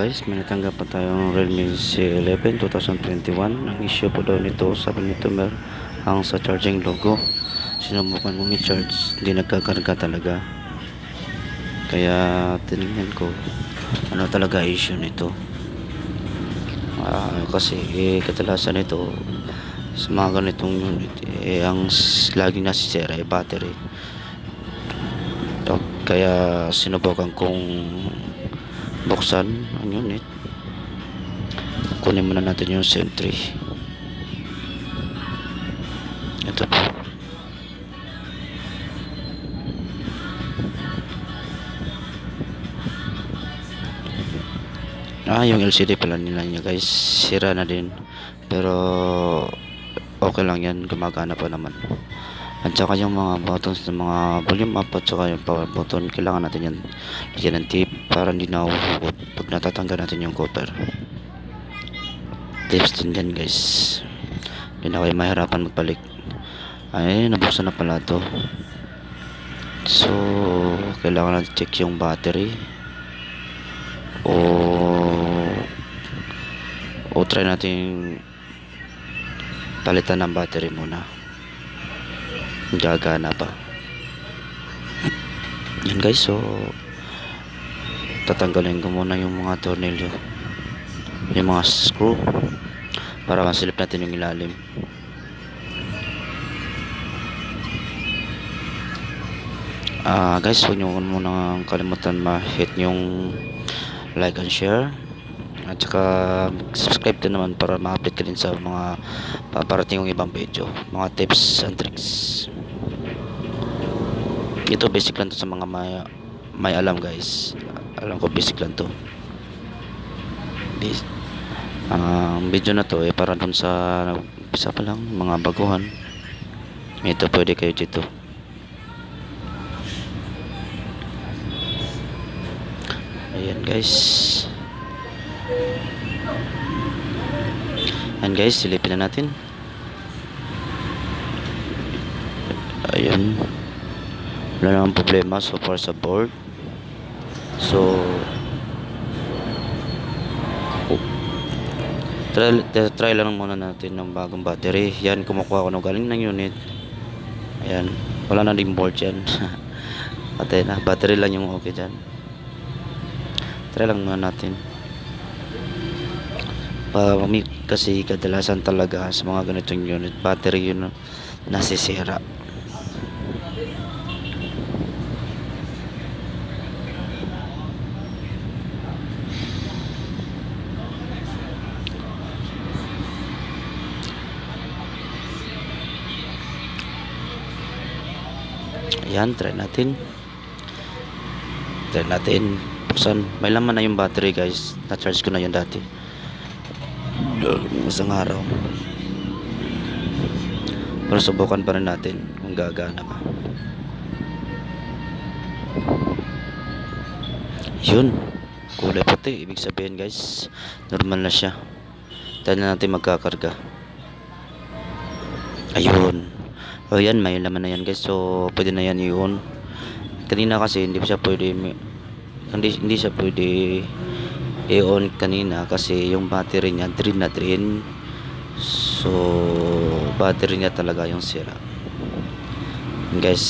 guys, may natanggap pa tayong Realme C11 2021. Ang issue po daw nito, sabi nito ang sa charging logo. Sinubukan mong i-charge, hindi nagkakarga talaga. Kaya tinignan ko ano talaga issue nito. Kasi kadalasan nito sa mga ganitong unit, ang laging nasisira ay battery. Kaya sinubukan kong buksan ang unit. Kunin muna natin yung Sentry. Ito po. Yung LCD pala nila niya guys, sira na din. Pero okay lang yan, gumagana pa naman. At saka yung mga buttons ng mga volume up at saka yung power button, kailangan natin yan lagyan ng tape para hindi nahuhugot pag natatanggal natin yung cover. Tips din yan guys, hindi na kayo mahirapan magbalik. Ay, nabuksan na pala to. So kailangan natin check yung battery o try natin palitan ng battery muna, gagana pa yan guys. So tatanggalin ko muna yung mga tornilyo, yung mga screw, para masilip natin yung ilalim. Guys, huwag nyo muna kalimutan ma-hit yung like and share, at saka subscribe din naman para ma-update ka din sa mga paparating yung ibang video, mga tips and tricks. Ito basic lang to sa mga may alam guys. Alam ko basic lang to. Ang video na to para dun sa umpisa pa lang, mga baguhan. Ito pwede kayo dito. Ayan guys. Ayan guys, silipin na natin. Ayan, wala namang problema so far sa board. So try lang muna natin ng bagong battery. Yan, kumukuha ko ng galing ng unit. Ayan, wala na din board yan. Patay na, battery lang yung okay dyan. Try lang muna natin. Kasi kadalasan talaga sa mga ganitong unit, battery yun nasisira. Ayan, try natin buksan. May laman na yung battery guys, na-charge ko na yun dati isang araw, pero subukan pa rin natin kung gagana ba. Yun, kulay puti, ibig sabihin guys normal na siya. Tayo na natin magkakarga. Ayun, yan, may laman na yan guys. So pwede na yan i-on. Kanina kasi hindi siya pwede i-on kanina kasi yung battery niya drain na drain. So battery niya talaga yung sira guys.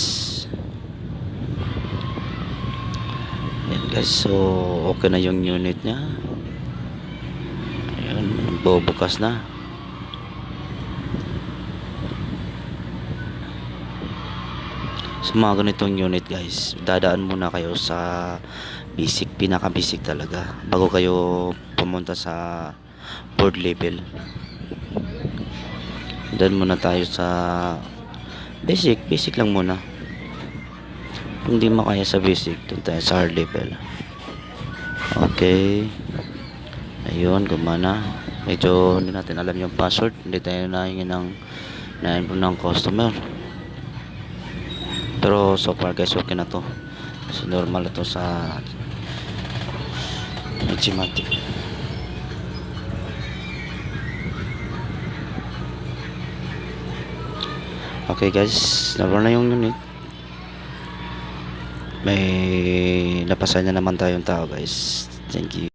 Ayan guys, so okay na yung unit niya. Ayan, bubukas na. Sa mga ganitong unit guys, dadaan muna kayo sa basic, pinaka basic talaga bago kayo pumunta sa board level. Dan muna tayo sa basic lang muna. Kung di makaya sa basic, dun tayo sa hard level. Okay, ayun, gumana. Medyo hindi natin alam yung password, hindi tayo nahingin ng customer. Pero so far guys, okay na to. Kasi normal na to sa Gmatic. Okay guys, naroon na yung unit. May napasaya na naman tayong tao guys. Thank you.